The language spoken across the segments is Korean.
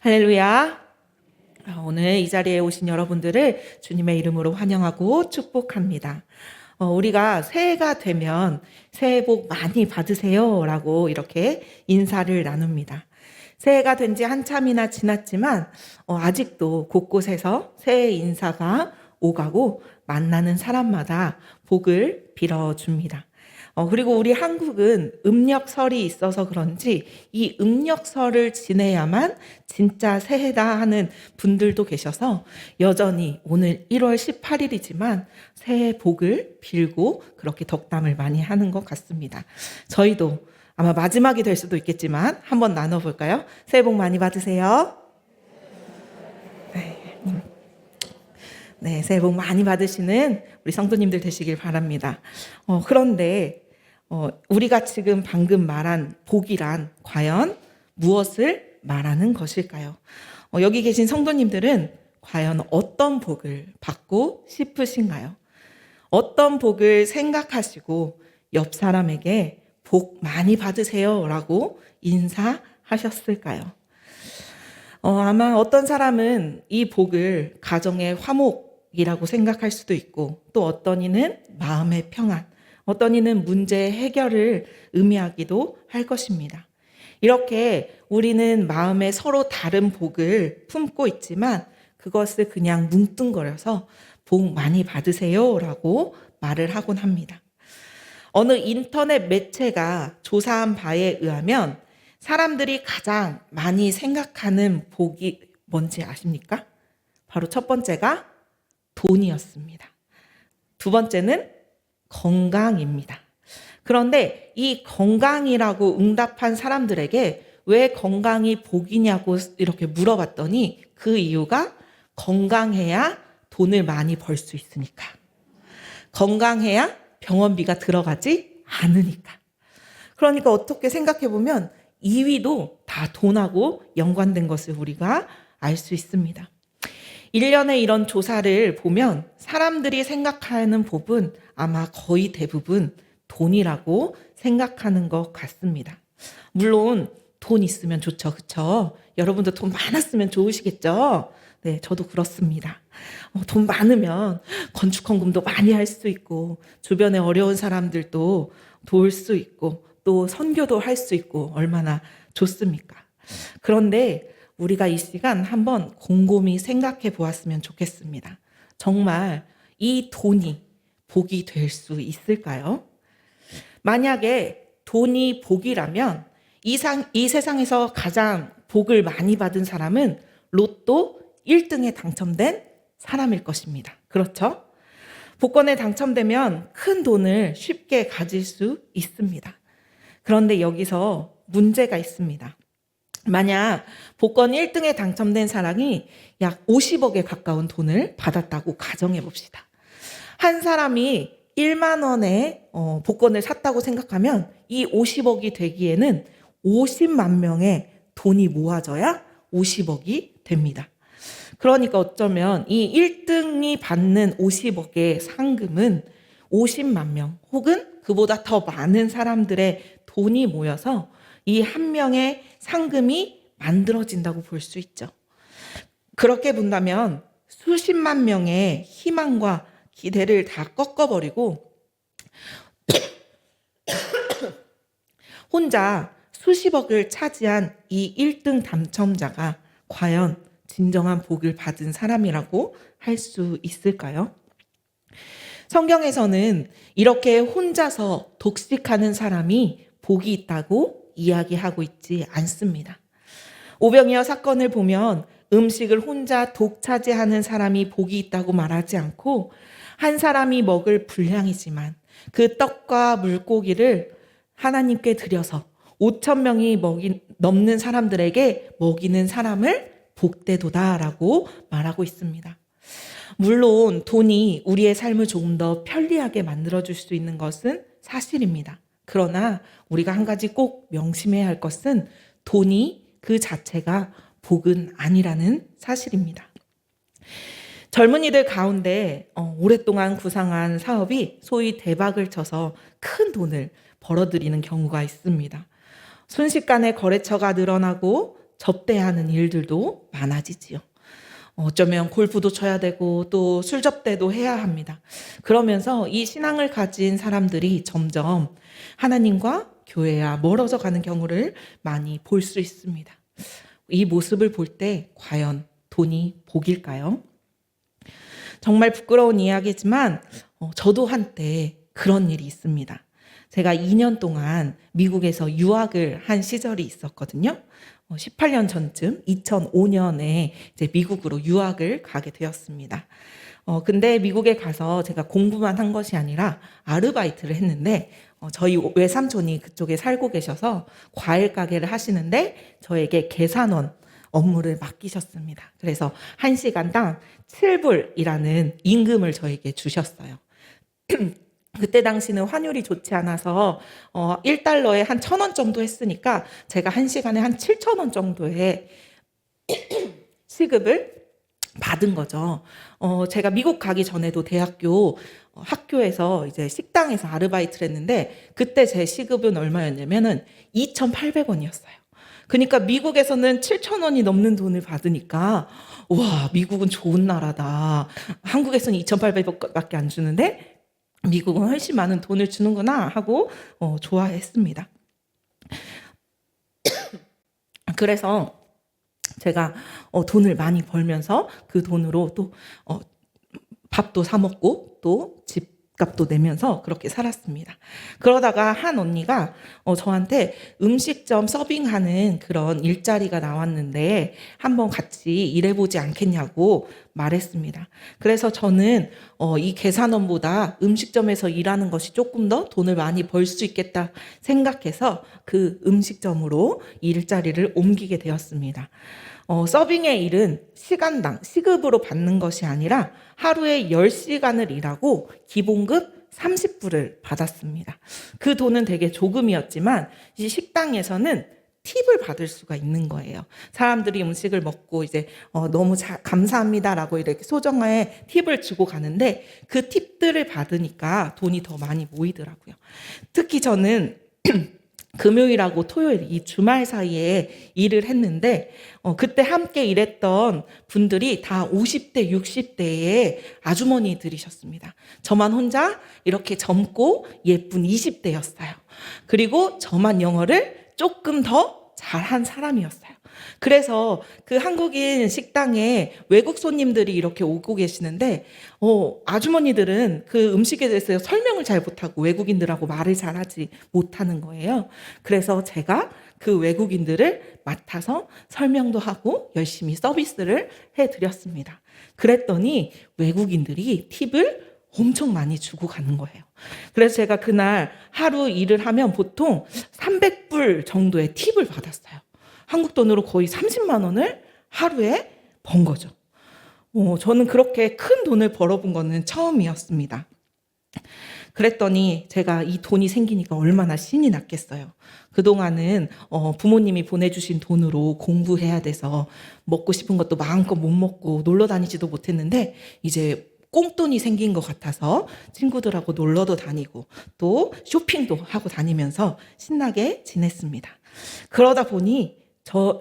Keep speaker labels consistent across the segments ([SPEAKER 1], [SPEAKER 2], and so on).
[SPEAKER 1] 할렐루야. 오늘 이 자리에 오신 여러분들을 주님의 이름으로 환영하고 축복합니다. 우리가 새해가 되면 새해 복 많이 받으세요 라고 이렇게 인사를 나눕니다. 새해가 된 지 한참이나 지났지만 아직도 곳곳에서 새해 인사가 오가고 만나는 사람마다 복을 빌어줍니다. 그리고 우리 한국은 음력설이 있어서 그런지 이 음력설을 지내야만 진짜 새해다 하는 분들도 계셔서 여전히 오늘 1월 18일이지만 새해 복을 빌고 그렇게 덕담을 많이 하는 것 같습니다. 저희도 아마 마지막이 될 수도 있겠지만 한번 나눠볼까요? 새해 복 많이 받으세요. 네, 새해 복 많이 받으시는 우리 성도님들 되시길 바랍니다. 그런데 우리가 지금 방금 말한 복이란 과연 무엇을 말하는 것일까요? 여기 계신 성도님들은 과연 어떤 복을 받고 싶으신가요? 어떤 복을 생각하시고 옆 사람에게 복 많이 받으세요 라고 인사하셨을까요? 아마 어떤 사람은 이 복을 가정의 화목이라고 생각할 수도 있고, 또 어떤 이는 마음의 평안, 어떤 이는 문제 해결을 의미하기도 할 것입니다. 이렇게 우리는 마음에 서로 다른 복을 품고 있지만 그것을 그냥 뭉뚱거려서 복 많이 받으세요 라고 말을 하곤 합니다. 어느 인터넷 매체가 조사한 바에 의하면 사람들이 가장 많이 생각하는 복이 뭔지 아십니까? 바로 첫 번째가 돈이었습니다. 두 번째는 건강입니다. 그런데 이 건강이라고 응답한 사람들에게 왜 건강이 복이냐고 이렇게 물어봤더니 그 이유가 건강해야 돈을 많이 벌 수 있으니까. 건강해야 병원비가 들어가지 않으니까. 그러니까 어떻게 생각해보면 2위도 다 돈하고 연관된 것을 우리가 알 수 있습니다. 1년에 이런 조사를 보면 사람들이 생각하는 복은 아마 거의 대부분 돈이라고 생각하는 것 같습니다. 물론 돈 있으면 좋죠, 그렇죠? 여러분도 돈 많았으면 좋으시겠죠? 네, 저도 그렇습니다. 돈 많으면 건축헌금도 많이 할 수 있고, 주변에 어려운 사람들도 도울 수 있고, 또 선교도 할 수 있고 얼마나 좋습니까? 그런데 우리가 이 시간 한번 곰곰이 생각해 보았으면 좋겠습니다. 정말 이 돈이 복이 될 수 있을까요? 만약에 돈이 복이라면 이 세상에서 가장 복을 많이 받은 사람은 로또 1등에 당첨된 사람일 것입니다. 그렇죠? 복권에 당첨되면 큰 돈을 쉽게 가질 수 있습니다. 그런데 여기서 문제가 있습니다. 만약 복권 1등에 당첨된 사람이 약 50억에 가까운 돈을 받았다고 가정해 봅시다. 한 사람이 1만 원에 복권을 샀다고 생각하면 이 50억이 되기에는 50만 명의 돈이 모아져야 50억이 됩니다. 그러니까 어쩌면 이 1등이 받는 50억의 상금은 50만 명 혹은 그보다 더 많은 사람들의 돈이 모여서 이 한 명의 상금이 만들어진다고 볼 수 있죠. 그렇게 본다면 수십만 명의 희망과 기대를 다 꺾어버리고 혼자 수십억을 차지한 이 1등 당첨자가 과연 진정한 복을 받은 사람이라고 할 수 있을까요? 성경에서는 이렇게 혼자서 독식하는 사람이 복이 있다고 이야기하고 있지 않습니다. 오병이어 사건을 보면 음식을 혼자 독차지하는 사람이 복이 있다고 말하지 않고 한 사람이 먹을 분량이지만 그 떡과 물고기를 하나님께 드려서 5천 명이 넘는 사람들에게 먹이는 사람을 복되도다라고 말하고 있습니다. 물론 돈이 우리의 삶을 조금 더 편리하게 만들어줄 수 있는 것은 사실입니다. 그러나 우리가 한 가지 꼭 명심해야 할 것은 돈이 그 자체가 복은 아니라는 사실입니다. 젊은이들 가운데 오랫동안 구상한 사업이 소위 대박을 쳐서 큰 돈을 벌어들이는 경우가 있습니다. 순식간에 거래처가 늘어나고 접대하는 일들도 많아지지요. 어쩌면 골프도 쳐야 되고 또 술접대도 해야 합니다. 그러면서 이 신앙을 가진 사람들이 점점 하나님과 교회와 멀어져 가는 경우를 많이 볼 수 있습니다. 이 모습을 볼 때 과연 돈이 복일까요? 정말 부끄러운 이야기지만 저도 한때 그런 일이 있습니다. 제가 2년 동안 미국에서 유학을 한 시절이 있었거든요. 18년 전쯤 2005년에 이제 미국으로 유학을 가게 되었습니다. 근데 미국에 가서 제가 공부만 한 것이 아니라 아르바이트를 했는데 저희 외삼촌이 그쪽에 살고 계셔서 과일 가게를 하시는데 저에게 계산원 업무를 맡기셨습니다. 그래서 1시간당 7불이라는 임금을 저에게 주셨어요. 그때 당시는 환율이 좋지 않아서 1달러에 한 1,000원 정도 했으니까 제가 1시간에 한 7,000원 정도의 시급을 받은 거죠. 제가 미국 가기 전에도 학교에서 이제 식당에서 아르바이트를 했는데 그때 제 시급은 얼마였냐면은 2,800원이었어요. 그러니까 미국에서는 7,000원이 넘는 돈을 받으니까 와, 미국은 좋은 나라다. 한국에서는 2,800원밖에 안 주는데 미국은 훨씬 많은 돈을 주는구나 하고 좋아했습니다. 그래서 제가 돈을 많이 벌면서 그 돈으로 또 밥도 사 먹고 또 집값도 내면서 그렇게 살았습니다. 그러다가 한 언니가 저한테 음식점 서빙하는 그런 일자리가 나왔는데 한번 같이 일해보지 않겠냐고 말했습니다. 그래서 저는 이 계산원보다 음식점에서 일하는 것이 조금 더 돈을 많이 벌 수 있겠다 생각해서 그 음식점으로 일자리를 옮기게 되었습니다. 서빙의 일은 시간당 시급으로 받는 것이 아니라 하루에 10시간을 일하고 기본급 30불을 받았습니다. 그 돈은 되게 조금이었지만 이 식당에서는 팁을 받을 수가 있는 거예요. 사람들이 음식을 먹고 이제 너무 감사합니다라고 이렇게 소정의 팁을 주고 가는데 그 팁들을 받으니까 돈이 더 많이 모이더라고요. 특히 저는 금요일하고 토요일 이 주말 사이에 일을 했는데 그때 함께 일했던 분들이 다 50대, 60대의 아주머니들이셨습니다. 저만 혼자 이렇게 젊고 예쁜 20대였어요. 그리고 저만 영어를 조금 더 잘한 사람이었어요. 그래서 그 한국인 식당에 외국 손님들이 이렇게 오고 계시는데 아주머니들은 그 음식에 대해서 설명을 잘 못하고 외국인들하고 말을 잘하지 못하는 거예요. 그래서 제가 그 외국인들을 맡아서 설명도 하고 열심히 서비스를 해드렸습니다. 그랬더니 외국인들이 팁을 엄청 많이 주고 가는 거예요. 그래서 제가 그날 하루 일을 하면 보통 300불 정도의 팁을 받았어요. 한국 돈으로 거의 30만 원을 하루에 번 거죠. 저는 그렇게 큰 돈을 벌어본 거는 처음이었습니다. 그랬더니 제가 이 돈이 생기니까 얼마나 신이 났겠어요. 그동안은 부모님이 보내주신 돈으로 공부해야 돼서 먹고 싶은 것도 마음껏 못 먹고 놀러 다니지도 못했는데 이제 꽁돈이 생긴 것 같아서 친구들하고 놀러도 다니고 또 쇼핑도 하고 다니면서 신나게 지냈습니다. 그러다 보니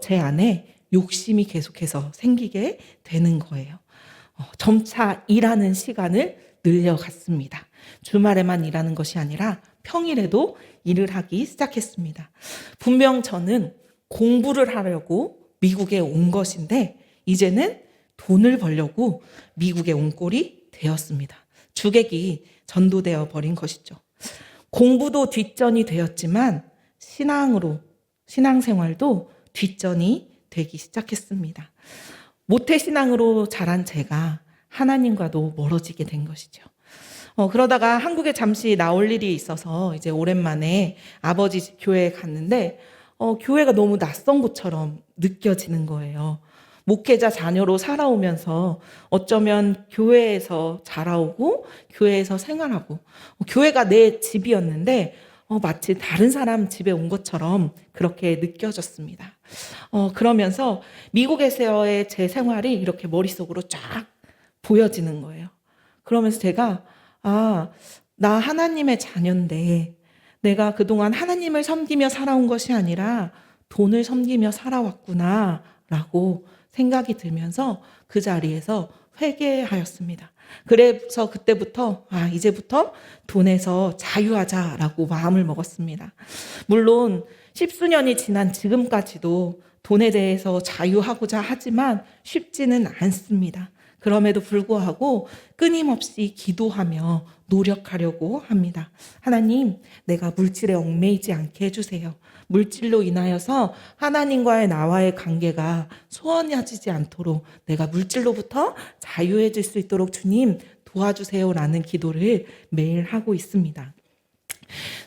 [SPEAKER 1] 제 안에 욕심이 계속해서 생기게 되는 거예요. 점차 일하는 시간을 늘려갔습니다. 주말에만 일하는 것이 아니라 평일에도 일을 하기 시작했습니다. 분명 저는 공부를 하려고 미국에 온 것인데 이제는 돈을 벌려고 미국에 온 꼴이 되었습니다. 주객이 전도되어 버린 것이죠. 공부도 뒷전이 되었지만 신앙생활도 뒷전이 되기 시작했습니다. 모태신앙으로 자란 제가 하나님과도 멀어지게 된 것이죠. 그러다가 한국에 잠시 나올 일이 있어서 이제 오랜만에 아버지 교회에 갔는데 교회가 너무 낯선 곳처럼 느껴지는 거예요. 목회자 자녀로 살아오면서 어쩌면 교회에서 자라오고 교회에서 생활하고 교회가 내 집이었는데 마치 다른 사람 집에 온 것처럼 그렇게 느껴졌습니다. 그러면서 미국에서의 제 생활이 이렇게 머릿속으로 쫙 보여지는 거예요. 그러면서 제가 나 하나님의 자녀인데 내가 그동안 하나님을 섬기며 살아온 것이 아니라 돈을 섬기며 살아왔구나 라고 생각이 들면서 그 자리에서 회개하였습니다. 그래서 그때부터 이제부터 돈에서 자유하자라고 마음을 먹었습니다. 물론 십수년이 지난 지금까지도 돈에 대해서 자유하고자 하지만 쉽지는 않습니다. 그럼에도 불구하고 끊임없이 기도하며 노력하려고 합니다. 하나님, 내가 물질에 얽매이지 않게 해주세요. 물질로 인하여서 하나님과의 나와의 관계가 소원해지지 않도록 내가 물질로부터 자유해질 수 있도록 주님 도와주세요라는 기도를 매일 하고 있습니다.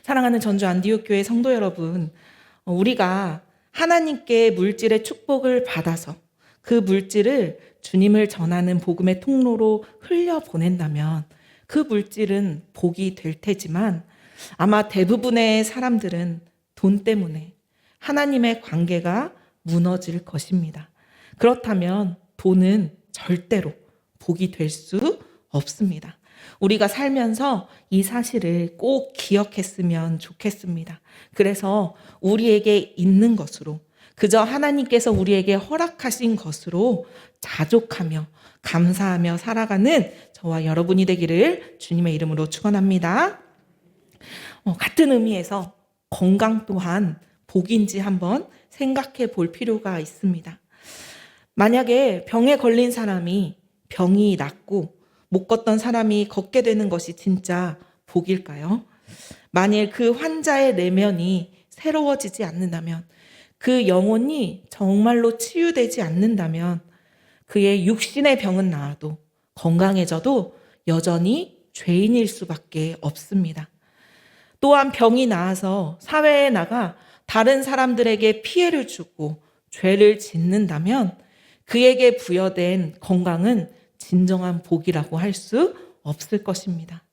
[SPEAKER 1] 사랑하는 전주 안디옥교회 성도 여러분, 우리가 하나님께 물질의 축복을 받아서 그 물질을 주님을 전하는 복음의 통로로 흘려보낸다면 그 물질은 복이 될 테지만 아마 대부분의 사람들은 돈 때문에 하나님의 관계가 무너질 것입니다. 그렇다면 돈은 절대로 복이 될 수 없습니다. 우리가 살면서 이 사실을 꼭 기억했으면 좋겠습니다. 그래서 우리에게 있는 것으로, 그저 하나님께서 우리에게 허락하신 것으로 자족하며 감사하며 살아가는 저와 여러분이 되기를 주님의 이름으로 축원합니다. 같은 의미에서 건강 또한 복인지 한번 생각해 볼 필요가 있습니다. 만약에 병에 걸린 사람이 병이 낫고 못 걷던 사람이 걷게 되는 것이 진짜 복일까요? 만일 그 환자의 내면이 새로워지지 않는다면, 그 영혼이 정말로 치유되지 않는다면 그의 육신의 병은 나아도 건강해져도 여전히 죄인일 수밖에 없습니다. 또한 병이 나아서 사회에 나가 다른 사람들에게 피해를 주고 죄를 짓는다면 그에게 부여된 건강은 진정한 복이라고 할 수 없을 것입니다.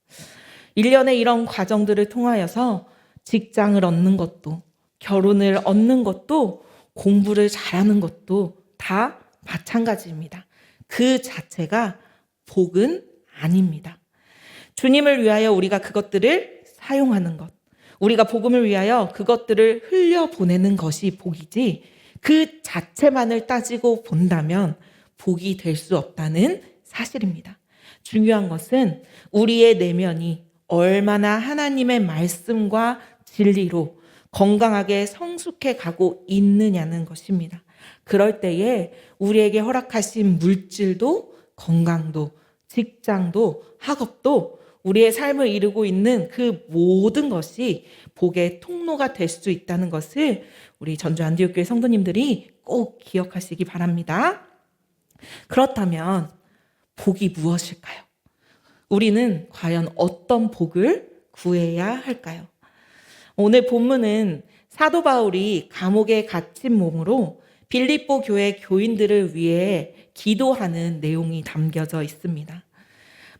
[SPEAKER 1] 1년의 이런 과정들을 통하여서 직장을 얻는 것도, 결혼을 얻는 것도, 공부를 잘하는 것도 다 마찬가지입니다. 그 자체가 복은 아닙니다. 주님을 위하여 우리가 그것들을 사용하는 것, 우리가 복음을 위하여 그것들을 흘려보내는 것이 복이지 그 자체만을 따지고 본다면 복이 될 수 없다는 사실입니다. 중요한 것은 우리의 내면이 얼마나 하나님의 말씀과 진리로 건강하게 성숙해 가고 있느냐는 것입니다. 그럴 때에 우리에게 허락하신 물질도, 건강도, 직장도, 학업도, 우리의 삶을 이루고 있는 그 모든 것이 복의 통로가 될 수 있다는 것을 우리 전주 안디옥교회 성도님들이 꼭 기억하시기 바랍니다. 그렇다면 복이 무엇일까요? 우리는 과연 어떤 복을 구해야 할까요? 오늘 본문은 사도 바울이 감옥에 갇힌 몸으로 빌립보 교회 교인들을 위해 기도하는 내용이 담겨져 있습니다.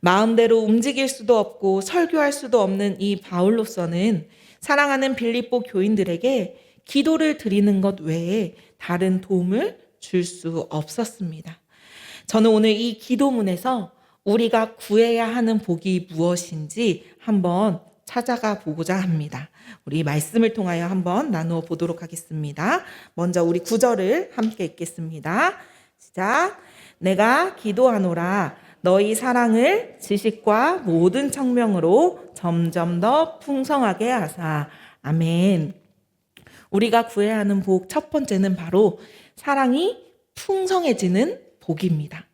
[SPEAKER 1] 마음대로 움직일 수도 없고 설교할 수도 없는 이 바울로서는 사랑하는 빌립보 교인들에게 기도를 드리는 것 외에 다른 도움을 줄 수 없었습니다. 저는 오늘 이 기도문에서 우리가 구해야 하는 복이 무엇인지 한번 찾아가 보고자 합니다. 우리 말씀을 통하여 한번 나누어 보도록 하겠습니다. 먼저 우리 9절을 함께 읽겠습니다. 시작. 내가 기도하노라 너희 사랑을 지식과 모든 청명으로 점점 더 풍성하게 하사. 아멘. 우리가 구해야 하는 복 첫 번째는 바로 사랑이 풍성해지는 복입니다.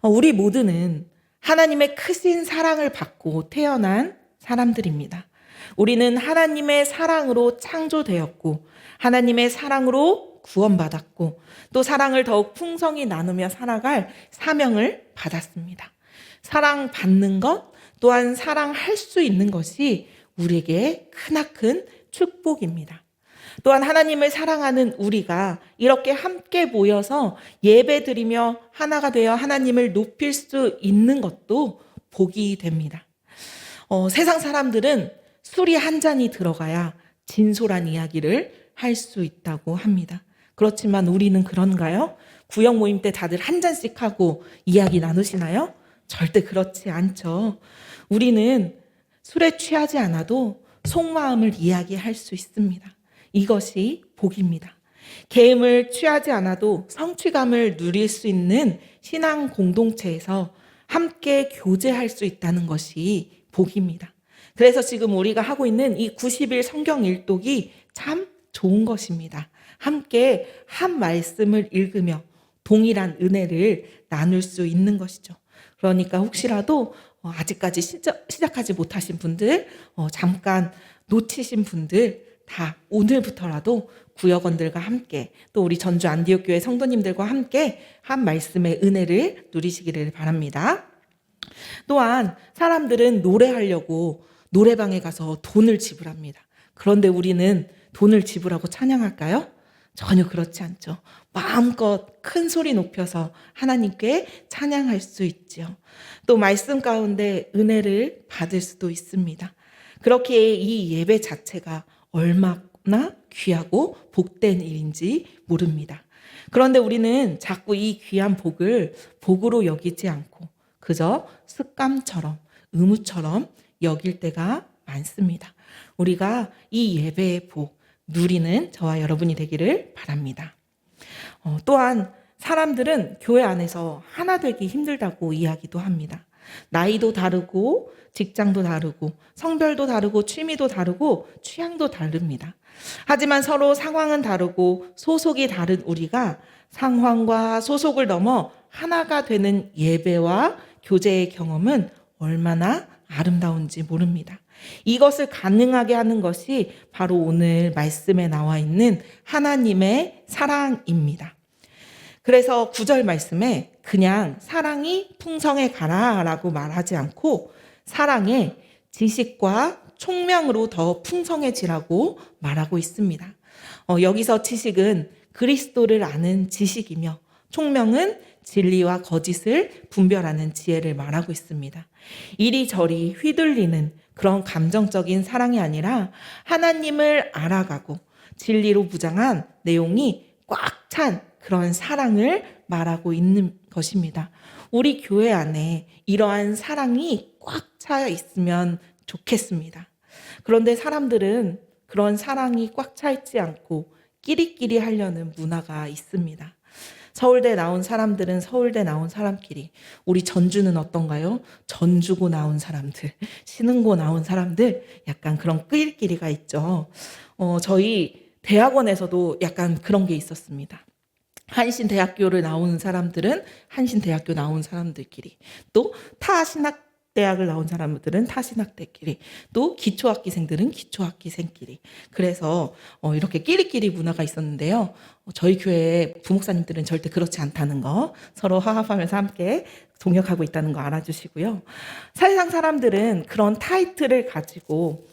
[SPEAKER 1] 우리 모두는 하나님의 크신 사랑을 받고 태어난 사람들입니다. 우리는 하나님의 사랑으로 창조되었고 하나님의 사랑으로 구원받았고 또 사랑을 더욱 풍성히 나누며 살아갈 사명을 받았습니다. 사랑받는 것 또한 사랑할 수 있는 것이 우리에게 크나큰 축복입니다. 또한 하나님을 사랑하는 우리가 이렇게 함께 모여서 예배드리며 하나가 되어 하나님을 높일 수 있는 것도 복이 됩니다. 세상 사람들은 술이 한 잔이 들어가야 진솔한 이야기를 할 수 있다고 합니다. 그렇지만 우리는 그런가요? 구역 모임 때 다들 한 잔씩 하고 이야기 나누시나요? 절대 그렇지 않죠. 우리는 술에 취하지 않아도 속마음을 이야기할 수 있습니다. 이것이 복입니다. 계획을 취하지 않아도 성취감을 누릴 수 있는 신앙 공동체에서 함께 교제할 수 있다는 것이 복입니다. 그래서 지금 우리가 하고 있는 이 90일 성경 일독이 참 좋은 것입니다. 함께 한 말씀을 읽으며 동일한 은혜를 나눌 수 있는 것이죠. 그러니까 혹시라도 아직까지 시작하지 못하신 분들, 잠깐 놓치신 분들 다 오늘부터라도 구역원들과 함께 또 우리 전주 안디옥교회 성도님들과 함께 한 말씀의 은혜를 누리시기를 바랍니다. 또한 사람들은 노래하려고 노래방에 가서 돈을 지불합니다. 그런데 우리는 돈을 지불하고 찬양할까요? 전혀 그렇지 않죠. 마음껏 큰 소리 높여서 하나님께 찬양할 수 있죠. 또 말씀 가운데 은혜를 받을 수도 있습니다. 그렇게 이 예배 자체가 얼마나 귀하고 복된 일인지 모릅니다. 그런데 우리는 자꾸 이 귀한 복을 복으로 여기지 않고 그저 습관처럼 의무처럼 여길 때가 많습니다. 우리가 이 예배의 복 누리는 저와 여러분이 되기를 바랍니다. 또한 사람들은 교회 안에서 하나 되기 힘들다고 이야기도 합니다. 나이도 다르고 직장도 다르고 성별도 다르고 취미도 다르고 취향도 다릅니다. 하지만 서로 상황은 다르고 소속이 다른 우리가 상황과 소속을 넘어 하나가 되는 예배와 교제의 경험은 얼마나 아름다운지 모릅니다. 이것을 가능하게 하는 것이 바로 오늘 말씀에 나와 있는 하나님의 사랑입니다. 그래서 9절 말씀에 그냥 사랑이 풍성해 가라라고 말하지 않고 사랑의 지식과 총명으로 더 풍성해지라고 말하고 있습니다. 여기서 지식은 그리스도를 아는 지식이며 총명은 진리와 거짓을 분별하는 지혜를 말하고 있습니다. 이리저리 휘둘리는 그런 감정적인 사랑이 아니라 하나님을 알아가고 진리로 무장한 내용이 꽉 찬 그런 사랑을 말하고 있는 것입니다. 우리 교회 안에 이러한 사랑이 꽉 차 있으면 좋겠습니다. 그런데 사람들은 그런 사랑이 꽉 차 있지 않고 끼리끼리 하려는 문화가 있습니다. 서울대 나온 사람들은 서울대 나온 사람끼리, 우리 전주는 어떤가요? 전주고 나온 사람들, 신흥고 나온 사람들, 약간 그런 끼리끼리가 있죠. 저희 대학원에서도 약간 그런 게 있었습니다. 한신대학교를 나오는 사람들은 한신대학교 나온 사람들끼리, 또 타신학대학을 나온 사람들은 타신학대끼리, 또 기초학기생들은 기초학기생끼리. 그래서 이렇게 끼리끼리 문화가 있었는데요. 저희 교회 부목사님들은 절대 그렇지 않다는 거, 서로 화합하면서 함께 동역하고 있다는 거 알아주시고요. 세상 사람들은 그런 타이틀을 가지고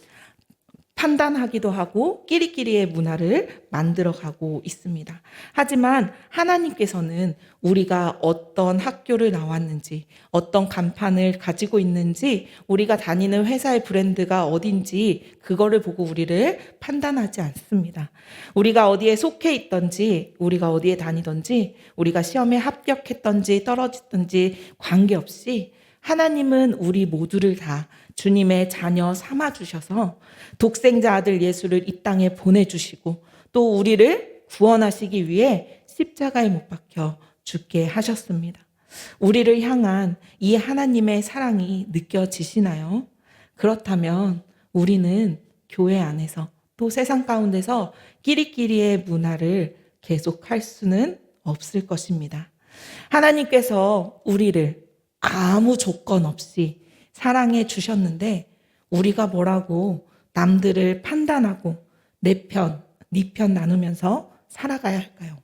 [SPEAKER 1] 판단하기도 하고 끼리끼리의 문화를 만들어가고 있습니다. 하지만 하나님께서는 우리가 어떤 학교를 나왔는지, 어떤 간판을 가지고 있는지, 우리가 다니는 회사의 브랜드가 어딘지 그거를 보고 우리를 판단하지 않습니다. 우리가 어디에 속해 있던지, 우리가 어디에 다니던지, 우리가 시험에 합격했던지 떨어졌던지 관계없이 하나님은 우리 모두를 다 주님의 자녀 삼아주셔서 독생자 아들 예수를 이 땅에 보내주시고 또 우리를 구원하시기 위해 십자가에 못 박혀 죽게 하셨습니다. 우리를 향한 이 하나님의 사랑이 느껴지시나요? 그렇다면 우리는 교회 안에서 또 세상 가운데서 끼리끼리의 문화를 계속할 수는 없을 것입니다. 하나님께서 우리를 아무 조건 없이 사랑해 주셨는데 우리가 뭐라고 남들을 판단하고 내 편, 네 편 나누면서 살아가야 할까요?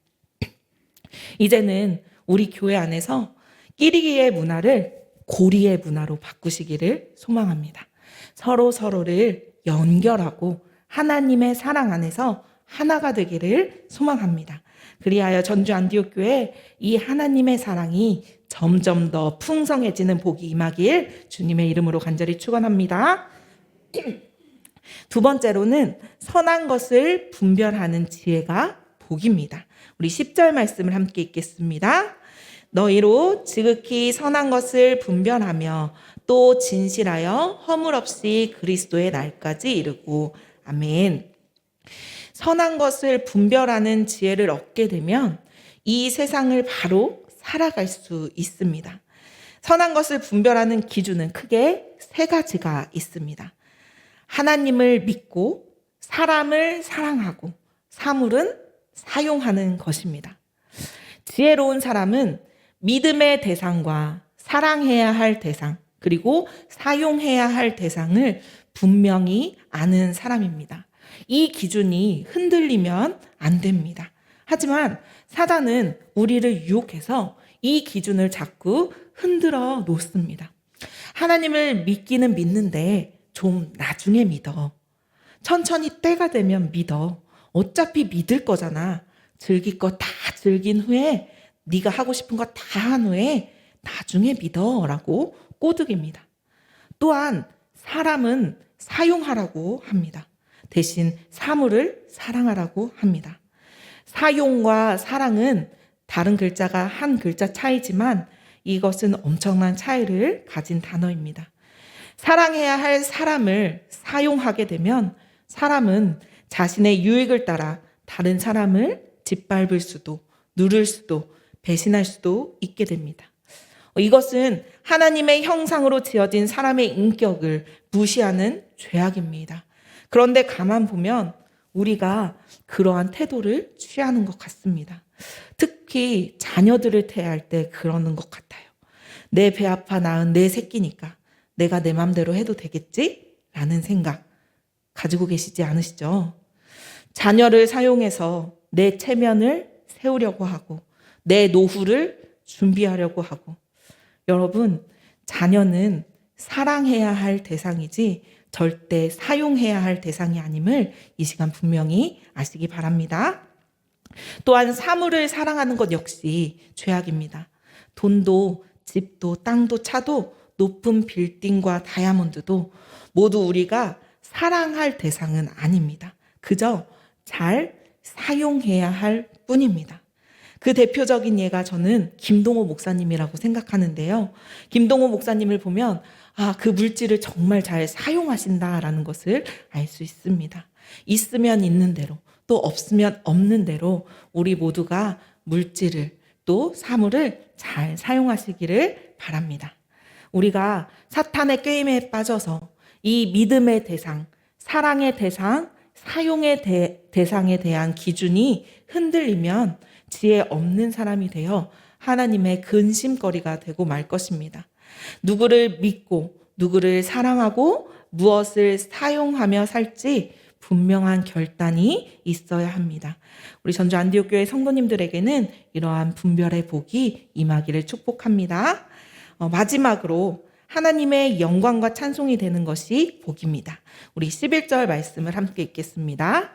[SPEAKER 1] 이제는 우리 교회 안에서 끼리기의 문화를 고리의 문화로 바꾸시기를 소망합니다. 서로를 연결하고 하나님의 사랑 안에서 하나가 되기를 소망합니다. 그리하여 전주 안디옥교회 이 하나님의 사랑이 점점 더 풍성해지는 복이 임하길 주님의 이름으로 간절히 축원합니다. 두 번째로는 선한 것을 분별하는 지혜가 복입니다. 우리 10절 말씀을 함께 읽겠습니다. 너희로 지극히 선한 것을 분별하며 또 진실하여 허물 없이 그리스도의 날까지 이르고. 아멘. 선한 것을 분별하는 지혜를 얻게 되면 이 세상을 바로 살아갈 수 있습니다. 선한 것을 분별하는 기준은 크게 세 가지가 있습니다. 하나님을 믿고 사람을 사랑하고 사물은 사용하는 것입니다. 지혜로운 사람은 믿음의 대상과 사랑해야 할 대상, 그리고 사용해야 할 대상을 분명히 아는 사람입니다. 이 기준이 흔들리면 안 됩니다. 하지만 사단은 우리를 유혹해서 이 기준을 자꾸 흔들어 놓습니다. 하나님을 믿기는 믿는데 좀 나중에 믿어. 천천히 때가 되면 믿어. 어차피 믿을 거잖아. 즐길 거 다 즐긴 후에 네가 하고 싶은 거 다 한 후에 나중에 믿어 라고 꼬드깁니다. 또한 사람은 사용하라고 합니다. 대신 사물을 사랑하라고 합니다. 사용과 사랑은 다른 글자가 한 글자 차이지만 이것은 엄청난 차이를 가진 단어입니다. 사랑해야 할 사람을 사용하게 되면 사람은 자신의 유익을 따라 다른 사람을 짓밟을 수도, 누를 수도, 배신할 수도 있게 됩니다. 이것은 하나님의 형상으로 지어진 사람의 인격을 무시하는 죄악입니다. 그런데 가만 보면 우리가 그러한 태도를 취하는 것 같습니다. 특히 자녀들을 태할 때 그러는 것 같아요. 내 배 아파 낳은 내 새끼니까 내가 내 맘대로 해도 되겠지? 라는 생각 가지고 계시지 않으시죠? 자녀를 사용해서 내 체면을 세우려고 하고 내 노후를 준비하려고 하고 여러분, 자녀는 사랑해야 할 대상이지 절대 사용해야 할 대상이 아님을 이 시간 분명히 아시기 바랍니다. 또한 사물을 사랑하는 것 역시 죄악입니다. 돈도 집도 땅도 차도 높은 빌딩과 다이아몬드도 모두 우리가 사랑할 대상은 아닙니다. 그저 잘 사용해야 할 뿐입니다. 그 대표적인 예가 저는 김동호 목사님이라고 생각하는데요. 김동호 목사님을 보면 그 물질을 정말 잘 사용하신다라는 것을 알 수 있습니다. 있으면 있는 대로 또 없으면 없는 대로 우리 모두가 물질을 또 사물을 잘 사용하시기를 바랍니다. 우리가 사탄의 게임에 빠져서 이 믿음의 대상, 사랑의 대상, 사용의 대상에 대한 기준이 흔들리면 지혜 없는 사람이 되어 하나님의 근심거리가 되고 말 것입니다. 누구를 믿고 누구를 사랑하고 무엇을 사용하며 살지 분명한 결단이 있어야 합니다. 우리 전주 안디옥교회 성도님들에게는 이러한 분별의 복이 임하기를 축복합니다. 마지막으로 하나님의 영광과 찬송이 되는 것이 복입니다. 우리 11절 말씀을 함께 읽겠습니다.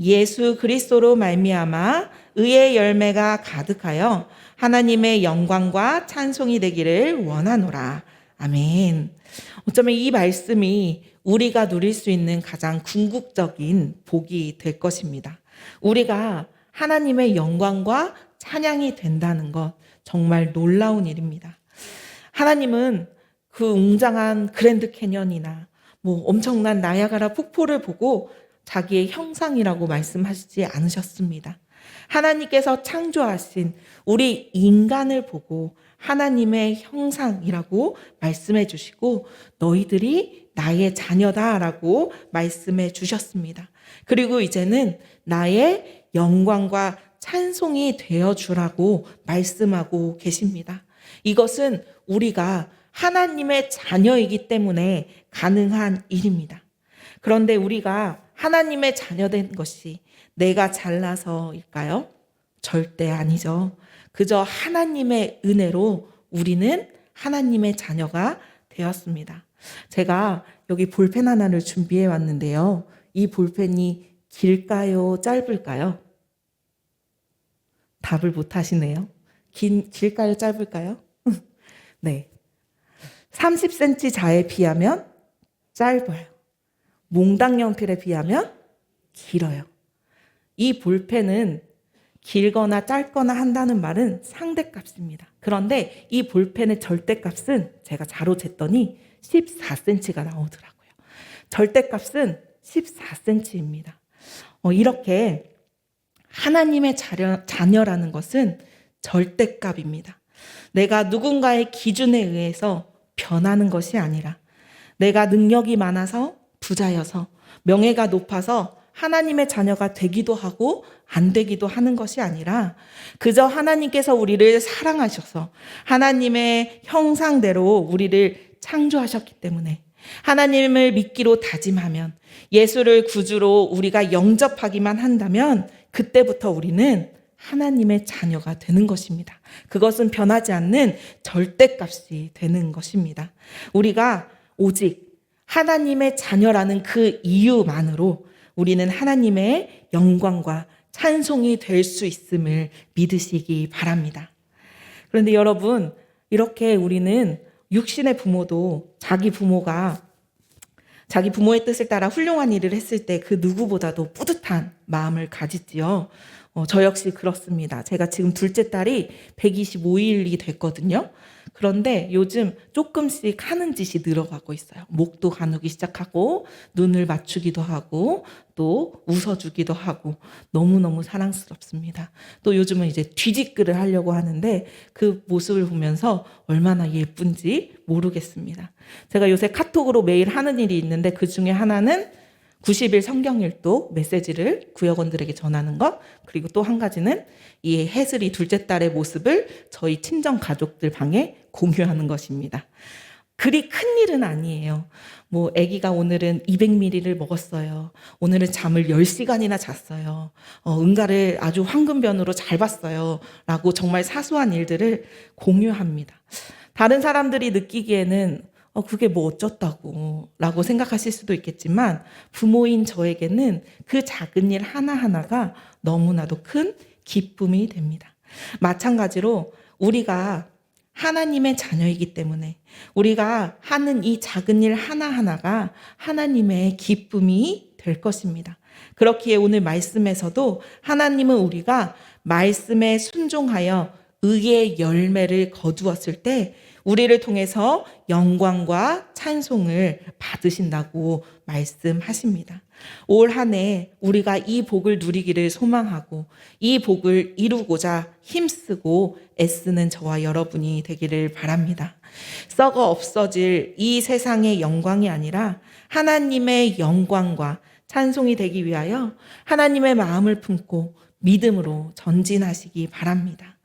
[SPEAKER 1] 예수 그리스도로 말미암아 의의 열매가 가득하여 하나님의 영광과 찬송이 되기를 원하노라. 아멘. 어쩌면 이 말씀이 우리가 누릴 수 있는 가장 궁극적인 복이 될 것입니다. 우리가 하나님의 영광과 찬양이 된다는 것 정말 놀라운 일입니다. 하나님은 그 웅장한 그랜드 캐년이나 엄청난 나야가라 폭포를 보고 자기의 형상이라고 말씀하시지 않으셨습니다. 하나님께서 창조하신 우리 인간을 보고 하나님의 형상이라고 말씀해 주시고 너희들이 나의 자녀다라고 말씀해 주셨습니다. 그리고 이제는 나의 영광과 찬송이 되어주라고 말씀하고 계십니다. 이것은 우리가 하나님의 자녀이기 때문에 가능한 일입니다. 그런데 우리가 하나님의 자녀된 것이 내가 잘나서일까요? 절대 아니죠. 그저 하나님의 은혜로 우리는 하나님의 자녀가 되었습니다. 제가 여기 볼펜 하나를 준비해 왔는데요. 이 볼펜이 길까요? 짧을까요? 답을 못 하시네요. 길까요? 짧을까요? 네. 30cm 자에 비하면 짧아요. 몽당 연필에 비하면 길어요. 이 볼펜은 길거나 짧거나 한다는 말은 상대값입니다. 그런데 이 볼펜의 절대값은 제가 자로 쟀더니 14cm가 나오더라고요. 절대값은 14cm입니다. 이렇게 하나님의 자녀라는 것은 절대값입니다. 내가 누군가의 기준에 의해서 변하는 것이 아니라 내가 능력이 많아서 부자여서 명예가 높아서 하나님의 자녀가 되기도 하고 안 되기도 하는 것이 아니라 그저 하나님께서 우리를 사랑하셔서 하나님의 형상대로 우리를 창조하셨기 때문에 하나님을 믿기로 다짐하면 예수를 구주로 우리가 영접하기만 한다면 그때부터 우리는 하나님의 자녀가 되는 것입니다. 그것은 변하지 않는 절대값이 되는 것입니다. 우리가 오직 하나님의 자녀라는 그 이유만으로 우리는 하나님의 영광과 찬송이 될 수 있음을 믿으시기 바랍니다. 그런데 여러분, 이렇게 우리는 육신의 부모도 자기 부모의 뜻을 따라 훌륭한 일을 했을 때 그 누구보다도 뿌듯한 마음을 가지지요. 저 역시 그렇습니다. 제가 지금 둘째 딸이 125일이 됐거든요. 그런데 요즘 조금씩 하는 짓이 늘어가고 있어요. 목도 가누기 시작하고 눈을 맞추기도 하고 또 웃어주기도 하고 너무너무 사랑스럽습니다. 또 요즘은 이제 뒤집기를 하려고 하는데 그 모습을 보면서 얼마나 예쁜지 모르겠습니다. 제가 요새 카톡으로 매일 하는 일이 있는데 그 중에 하나는 90일 성경일도 메시지를 구역원들에게 전하는 것, 그리고 또 한 가지는 이 혜슬이 둘째 딸의 모습을 저희 친정 가족들 방에 공유하는 것입니다. 그리 큰 일은 아니에요. 아기가 오늘은 200ml를 먹었어요. 오늘은 잠을 10시간이나 잤어요. 응가를 아주 황금변으로 잘 봤어요. 라고 정말 사소한 일들을 공유합니다. 다른 사람들이 느끼기에는 그게 뭐 어쩌다고 라고 생각하실 수도 있겠지만 부모인 저에게는 그 작은 일 하나하나가 너무나도 큰 기쁨이 됩니다. 마찬가지로 우리가 하나님의 자녀이기 때문에 우리가 하는 이 작은 일 하나하나가 하나님의 기쁨이 될 것입니다. 그렇기에 오늘 말씀에서도 하나님은 우리가 말씀에 순종하여 의의 열매를 거두었을 때 우리를 통해서 영광과 찬송을 받으신다고 말씀하십니다. 올 한 해 우리가 이 복을 누리기를 소망하고 이 복을 이루고자 힘쓰고 애쓰는 저와 여러분이 되기를 바랍니다. 썩어 없어질 이 세상의 영광이 아니라 하나님의 영광과 찬송이 되기 위하여 하나님의 마음을 품고 믿음으로 전진하시기 바랍니다.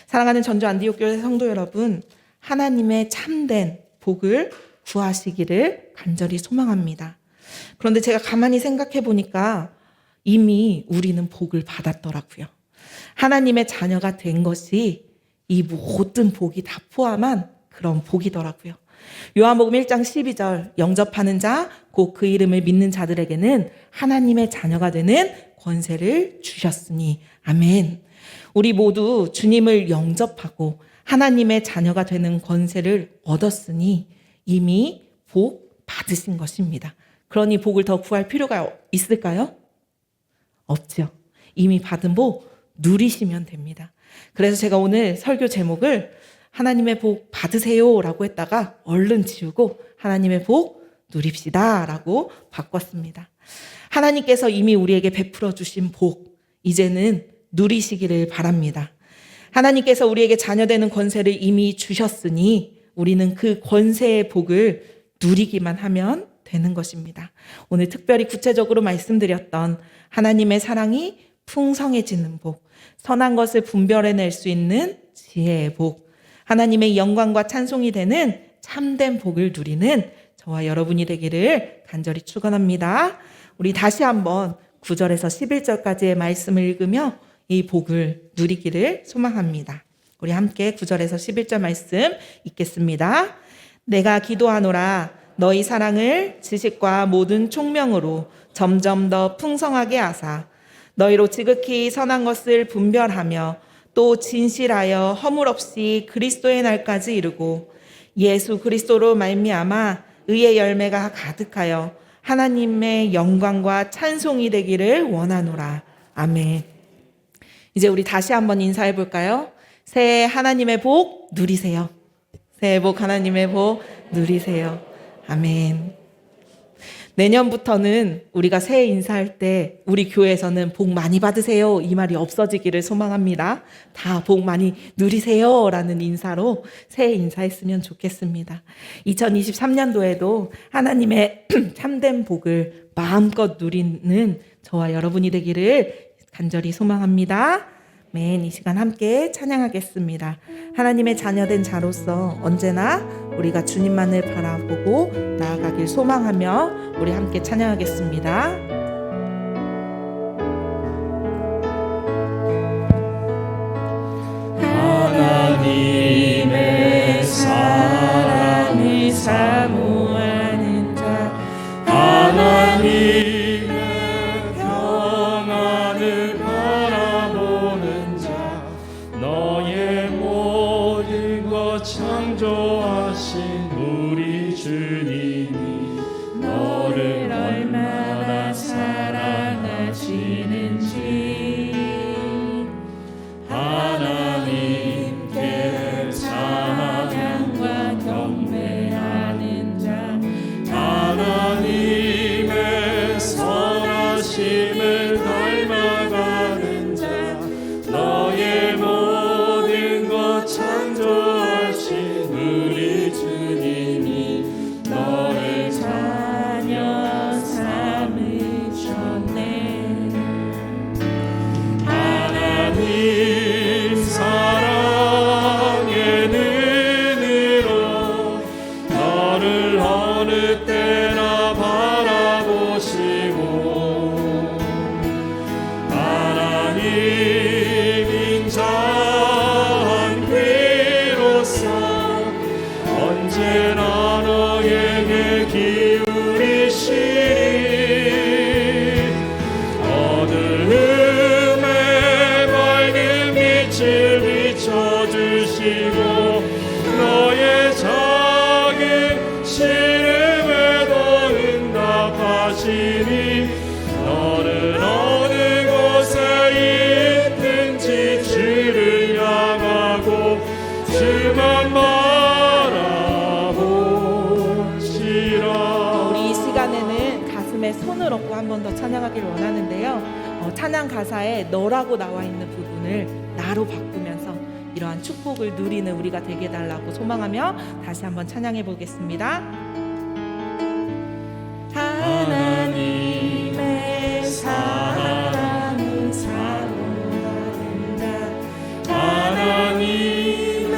[SPEAKER 1] 사랑하는 전주 안디옥교회 성도 여러분, 하나님의 참된 복을 구하시기를 간절히 소망합니다. 그런데 제가 가만히 생각해 보니까 이미 우리는 복을 받았더라고요. 하나님의 자녀가 된 것이 이 모든 복이 다 포함한 그런 복이더라고요. 요한복음 1장 12절 영접하는 자, 곧 그 이름을 믿는 자들에게는 하나님의 자녀가 되는 권세를 주셨으니 아멘. 우리 모두 주님을 영접하고 하나님의 자녀가 되는 권세를 얻었으니 이미 복 받으신 것입니다. 그러니 복을 더 구할 필요가 있을까요? 없죠. 이미 받은 복 누리시면 됩니다. 그래서 제가 오늘 설교 제목을 하나님의 복 받으세요 라고 했다가 얼른 지우고 하나님의 복 누립시다 라고 바꿨습니다. 하나님께서 이미 우리에게 베풀어 주신 복 이제는 누리시기를 바랍니다. 하나님께서 우리에게 자녀되는 권세를 이미 주셨으니 우리는 그 권세의 복을 누리기만 하면 되는 것입니다. 오늘 특별히 구체적으로 말씀드렸던 하나님의 사랑이 풍성해지는 복, 선한 것을 분별해낼 수 있는 지혜의 복, 하나님의 영광과 찬송이 되는 참된 복을 누리는 저와 여러분이 되기를 간절히 축원합니다. 우리 다시 한번 9절에서 11절까지의 말씀을 읽으며 이 복을 누리기를 소망합니다. 우리 함께 9절에서 11절 말씀 읽겠습니다. 내가 기도하노라 너희 사랑을 지식과 모든 총명으로 점점 더 풍성하게 하사 너희로 지극히 선한 것을 분별하며 또 진실하여 허물 없이 그리스도의 날까지 이르고 예수 그리스도로 말미암아 의의 열매가 가득하여 하나님의 영광과 찬송이 되기를 원하노라. 아멘. 이제 우리 다시 한번 인사해 볼까요? 새해 하나님의 복 누리세요. 새해 복 하나님의 복 누리세요. 아멘. 내년부터는 우리가 새해 인사할 때 우리 교회에서는 복 많이 받으세요 이 말이 없어지기를 소망합니다. 다 복 많이 누리세요 라는 인사로 새해 인사했으면 좋겠습니다. 2023년도에도 하나님의 참된 복을 마음껏 누리는 저와 여러분이 되기를 간절히 소망합니다. 이 시간 함께 찬양하겠습니다. 하나님의 자녀된 자로서 언제나 우리가 주님만을 바라보고 나아가길 소망하며 우리 함께 찬양하겠습니다.
[SPEAKER 2] 하나님의 사랑을 사모하는 자, 하나님의 평안을 바라보는 자, 너의 모든 것 창조하신 우리 주님이 너를 얼마나 사랑하시는지 하나님께 찬양과 경배하는 자, 하나님의 선하심을 닮아가는 자, 너의 모든 것 창조하신 우리 주님이 너를 자녀 삼으셨네. 하나님 사랑의 눈으로 너를 어느 때나 바라보시고 하나님 인자한 귀로서 언제나 너에게 기울이시리. 어두움에 밝은 빛을 비춰주시고 너의 작은 시름에도 응답하시니 너는 어느 곳에 있든지 주를 향하고 주만 바라보시라.
[SPEAKER 1] 우리 이 시간에는 가슴에 손을 얹고 한 번 더 찬양하길 원하는데요. 찬양 가사에 너라고 나와 있는 부분을 나로 바꾸면서 이러한 축복을 누리는 우리가 되게 해달라고 소망하며 다시 한번 찬양해 보겠습니다. 하나님의 사랑을 사모한다.
[SPEAKER 2] 하나님의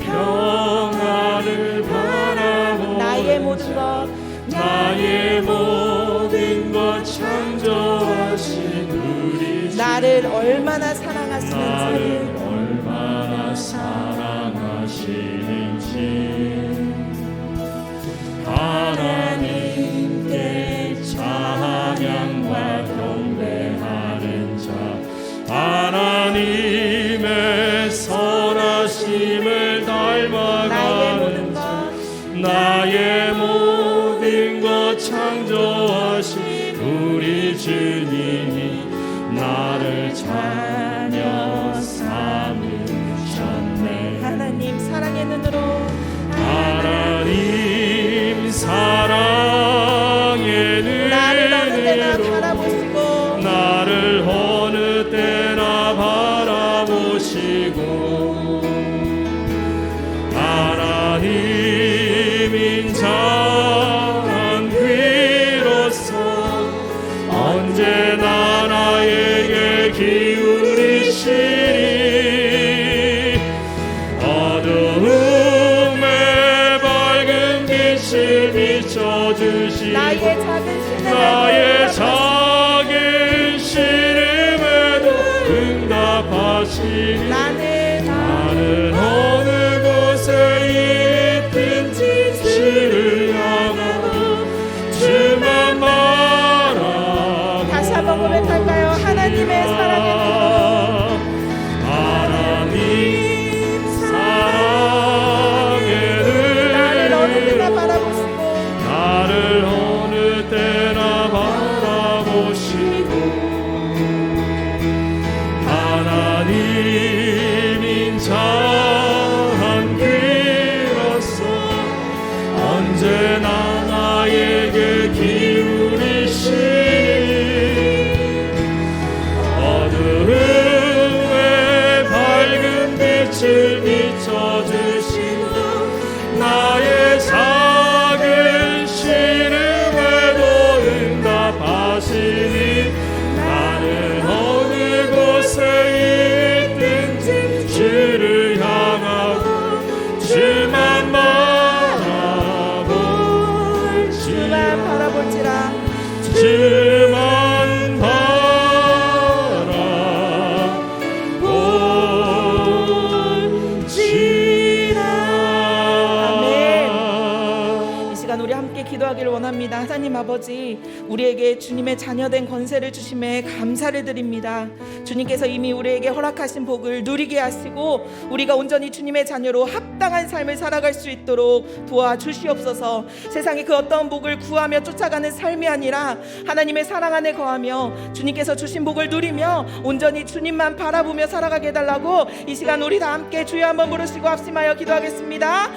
[SPEAKER 2] 평안을 바라보는
[SPEAKER 1] 나의 모든 것
[SPEAKER 2] 나의 모든 것 창조하신 우리 주,
[SPEAKER 1] 나를 얼마나 사랑하시는지
[SPEAKER 2] 나를 얼마나 사랑하시는지 하나님께 찬양과 경배하는 자, 하나님의 선하심을 닮아가는 자, 나의 모든 것 창조하신 우리 주님이 나를 자녀 삼으셨네.
[SPEAKER 1] 하나님 사랑의 눈으로
[SPEAKER 2] 하나님 사랑의
[SPEAKER 1] 나를 어느 때나
[SPEAKER 2] 눈으로
[SPEAKER 1] 바라보시고
[SPEAKER 2] 나를 어느 때나 바라보시고 하나님 인자한 귀로서 언제나 나에게 기울이시리. 어두움에 밝은 빛을 비춰주시고 나의 작은 시름에도 응답하시니 나는 어느 곳에 있든지 주를 향하고 주만 바라보고
[SPEAKER 1] 다시 한번 고백할까요? 하나님의 사랑의 눈으로
[SPEAKER 2] 하나님 사랑의
[SPEAKER 1] 나를 어느 때나
[SPEAKER 2] 눈으로
[SPEAKER 1] 바라보시고
[SPEAKER 2] 나를 어느 때나 바라보시고 주만 바라볼지라.
[SPEAKER 1] 이 시간 우리 함께 기도하기를 원합니다. 하나님 아버지, 우리에게 주님의 자녀된 권세를 주심에 감사를 드립니다. 주님께서 이미 우리에게 허락하신 복을 누리게 하시고 우리가 온전히 주님의 자녀로 합당한 삶을 살아갈 수 있도록 도와주시옵소서. 세상에 그 어떤 복을 구하며 쫓아가는 삶이 아니라 하나님의 사랑 안에 거하며 주님께서 주신 복을 누리며 온전히 주님만 바라보며 살아가게 해달라고 이 시간 우리 다 함께 주여 한번 부르시고 합심하여 기도하겠습니다.